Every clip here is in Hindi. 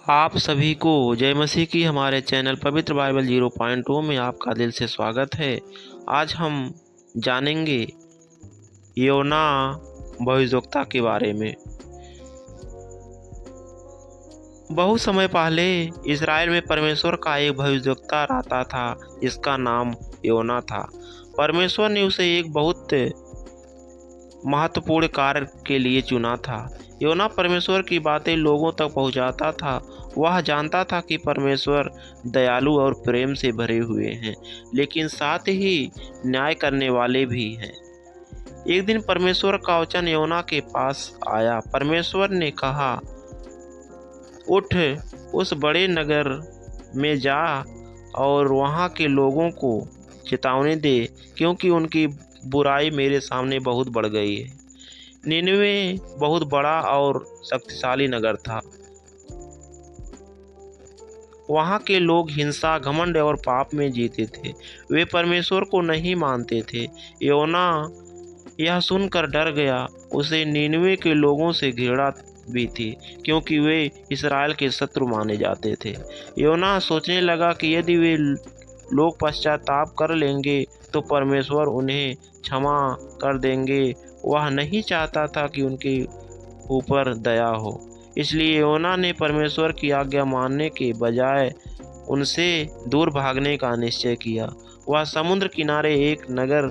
आप सभी को जय मसीह की हमारे चैनल पवित्र बाइबल 0.2 में आपका दिल से स्वागत है। आज हम जानेंगे योना भविष्यवक्ता के बारे में। बहुत समय पहले इज़राइल में परमेश्वर का एक भविष्यवक्ता रहता था जिसका नाम योना था। परमेश्वर ने उसे एक बहुत महत्वपूर्ण कार्य के लिए चुना था। योना परमेश्वर की बातें लोगों तक पहुंचाता था। वह जानता था कि परमेश्वर दयालु और प्रेम से भरे हुए हैं, लेकिन साथ ही न्याय करने वाले भी हैं। एक दिन परमेश्वर का वचन योना के पास आया। परमेश्वर ने कहा, उठ, उस बड़े नगर में जा और वहाँ के लोगों को चेतावनी दे, क्योंकि उनकी बुराई मेरे सामने बहुत बढ़ गई है। निनवे बहुत बड़ा और शक्तिशाली नगर था। वहाँ के लोग हिंसा, घमंड और पाप में जीते थे। वे परमेश्वर को नहीं मानते थे। योना यह सुनकर डर गया। उसे निनवे के लोगों से घृणा भी थी, क्योंकि वे इस्राएल के शत्रु माने जाते थे। योना सोचने लगा कि यदि वे लोग पश्चाताप कर लेंगे तो परमेश्वर उन्हें क्षमा कर देंगे। वह नहीं चाहता था कि उनके ऊपर दया हो, इसलिए योना ने परमेश्वर की आज्ञा मानने के बजाय उनसे दूर भागने का निश्चय किया। वह समुद्र किनारे एक नगर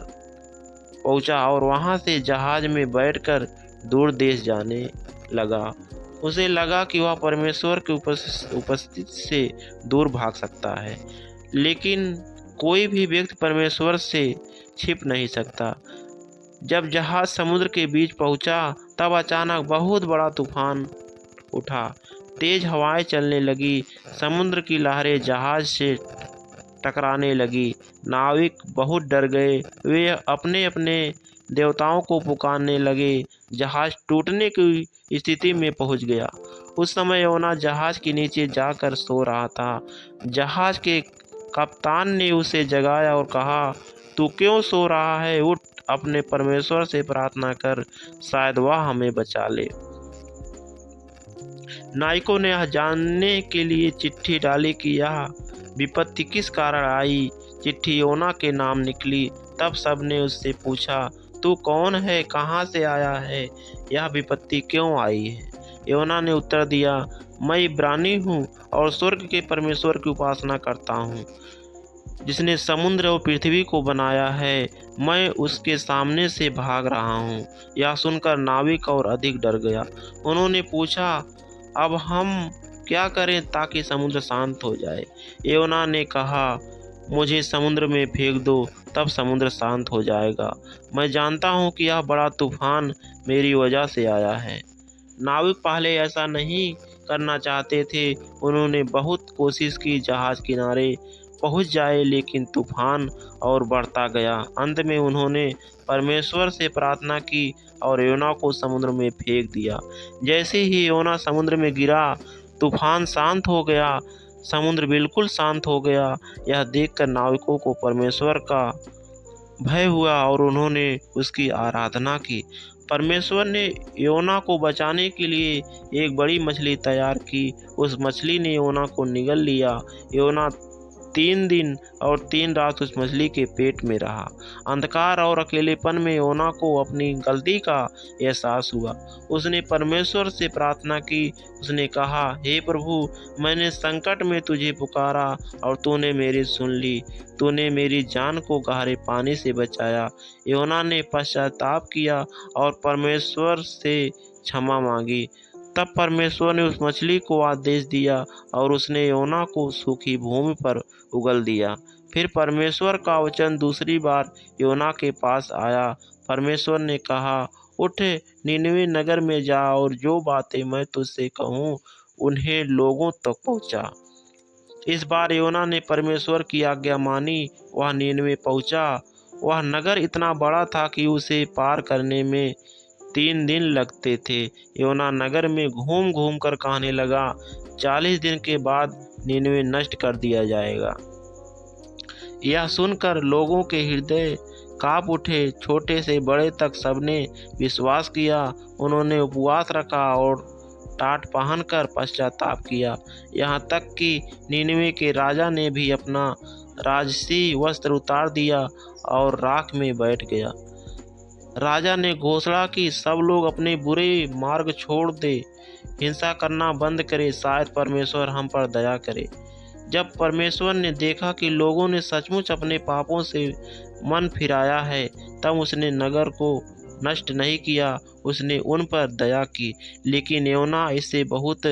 पहुंचा और वहां से जहाज में बैठकर दूर देश जाने लगा। उसे लगा कि वह परमेश्वर की उपस्थिति से दूर भाग सकता है, लेकिन कोई भी व्यक्ति परमेश्वर से छिप नहीं सकता। जब जहाज समुद्र के बीच पहुंचा, तब अचानक बहुत बड़ा तूफान उठा। तेज हवाएं चलने लगी। समुद्र की लहरें जहाज से टकराने लगी। नाविक बहुत डर गए। वे अपने अपने देवताओं को पुकारने लगे। जहाज टूटने की स्थिति में पहुंच गया। उस समय योना जहाज के नीचे जाकर सो रहा था। जहाज के कप्तान ने उसे जगाया और कहा, तू क्यों सो रहा है? उठ, अपने परमेश्वर से प्रार्थना कर, शायद वह हमें बचा ले। नाविकों ने यह जानने के लिए चिट्ठी डाली कि यह विपत्ति किस कारण आई। चिट्ठी योना के नाम निकली। तब सबने उससे पूछा, तू कौन है? कहाँ से आया है? यह विपत्ति क्यों आई है? योना ने उत्तर दिया, मैं इब्रानी हूँ और स्वर्ग के परमेश्वर की उपासना करता हूँ, जिसने समुद्र और पृथ्वी को बनाया है। मैं उसके सामने से भाग रहा हूँ। यह सुनकर नाविक और अधिक डर गया। उन्होंने पूछा, अब हम क्या करें ताकि समुद्र शांत हो जाए? योना ने कहा, मुझे समुद्र में फेंक दो, तब समुद्र शांत हो जाएगा। मैं जानता हूँ कि यह बड़ा तूफान मेरी वजह से आया है। नाविक पहले ऐसा नहीं करना चाहते थे। उन्होंने बहुत कोशिश की जहाज किनारे पहुंच जाए, लेकिन तूफान और बढ़ता गया। अंत में उन्होंने परमेश्वर से प्रार्थना की और योना को समुद्र में फेंक दिया। जैसे ही योना समुद्र में गिरा, तूफान शांत हो गया। समुद्र बिल्कुल शांत हो गया। यह देखकर नाविकों को परमेश्वर का भय हुआ और उन्होंने उसकी आराधना की। परमेश्वर ने योना को बचाने के लिए एक बड़ी मछली तैयार की। उस मछली ने योना को निगल लिया। योना 3 दिन और 3 रात उस मछली के पेट में रहा। अंधकार और अकेलेपन में योना को अपनी गलती का एहसास हुआ। उसने परमेश्वर से प्रार्थना की। उसने कहा, हे प्रभु, मैंने संकट में तुझे पुकारा और तूने मेरी सुन ली। तूने मेरी जान को गहरे पानी से बचाया। योना ने पश्चाताप किया और परमेश्वर से क्षमा मांगी। तब परमेश्वर ने उस मछली को आदेश दिया और उसने योना को सूखी भूमि पर उगल दिया। फिर परमेश्वर का वचन दूसरी बार योना के पास आया। परमेश्वर ने कहा, उठ, निनवे नगर में जा और जो बातें मैं तुझसे कहूँ उन्हें लोगों तक पहुँचा। इस बार योना ने परमेश्वर की आज्ञा मानी। वह निनवे पहुँचा। वह नगर इतना बड़ा था कि उसे पार करने में 3 दिन लगते थे। योना नगर में घूम घूम कर कहने लगा, 40 दिन के बाद निनवे नष्ट कर दिया जाएगा। यह सुनकर लोगों के हृदय कांप उठे। छोटे से बड़े तक सबने विश्वास किया। उन्होंने उपवास रखा और टाट पहनकर पश्चाताप किया। यहाँ तक कि नीनवे के राजा ने भी अपना राजसी वस्त्र उतार दिया और राख में बैठ गया। राजा ने घोषणा की, सब लोग अपने बुरे मार्ग छोड़ दे, हिंसा करना बंद करे, शायद परमेश्वर हम पर दया करे। जब परमेश्वर ने देखा कि लोगों ने सचमुच अपने पापों से मन फिराया है, तब उसने नगर को नष्ट नहीं किया, उसने उन पर दया की। लेकिन योना इससे बहुत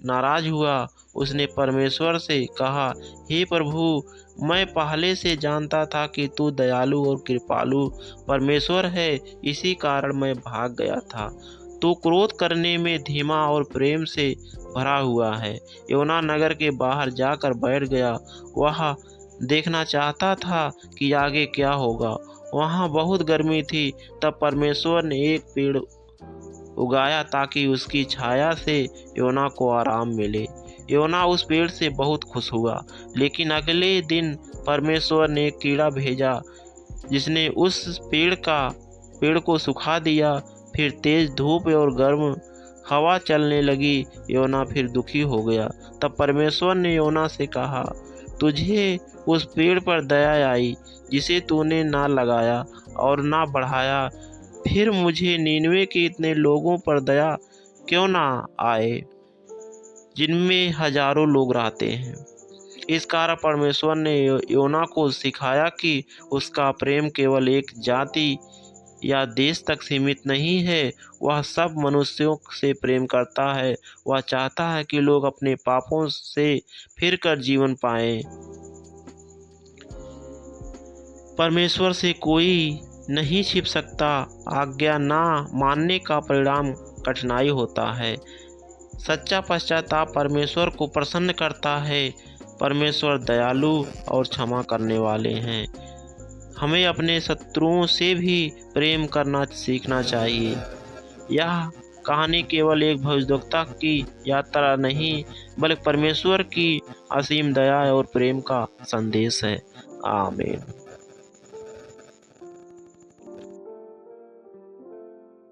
नाराज हुआ। उसने परमेश्वर से कहा, हे प्रभु, मैं पहले से जानता था कि तू दयालु और कृपालु परमेश्वर है, इसी कारण मैं भाग गया था। तू क्रोध करने में धीमा और प्रेम से भरा हुआ है। योना नगर के बाहर जाकर बैठ गया। वह देखना चाहता था कि आगे क्या होगा। वहाँ बहुत गर्मी थी। तब परमेश्वर ने एक पेड़ उगाया ताकि उसकी छाया से योना को आराम मिले। योना उस पेड़ से बहुत खुश हुआ। लेकिन अगले दिन परमेश्वर ने एक कीड़ा भेजा जिसने उस पेड़ को सुखा दिया। फिर तेज धूप और गर्म हवा चलने लगी। योना फिर दुखी हो गया। तब परमेश्वर ने योना से कहा, तुझे उस पेड़ पर दया आई जिसे तूने ना लगाया और ना बढ़ाया, फिर मुझे नीनवे के इतने लोगों पर दया क्यों ना आए जिनमें हजारों लोग रहते हैं। इस कारण परमेश्वर ने योना को सिखाया कि उसका प्रेम केवल एक जाति या देश तक सीमित नहीं है। वह सब मनुष्यों से प्रेम करता है। वह चाहता है कि लोग अपने पापों से फिरकर जीवन पाएं। परमेश्वर से कोई नहीं छिप सकता। आज्ञा ना मानने का परिणाम कठिनाई होता है। सच्चा पश्चाताप परमेश्वर को प्रसन्न करता है। परमेश्वर दयालु और क्षमा करने वाले हैं। हमें अपने शत्रुओं से भी प्रेम करना सीखना चाहिए। यह कहानी केवल एक भविष्यवक्ता की यात्रा नहीं, बल्कि परमेश्वर की असीम दया और प्रेम का संदेश है। आमीन।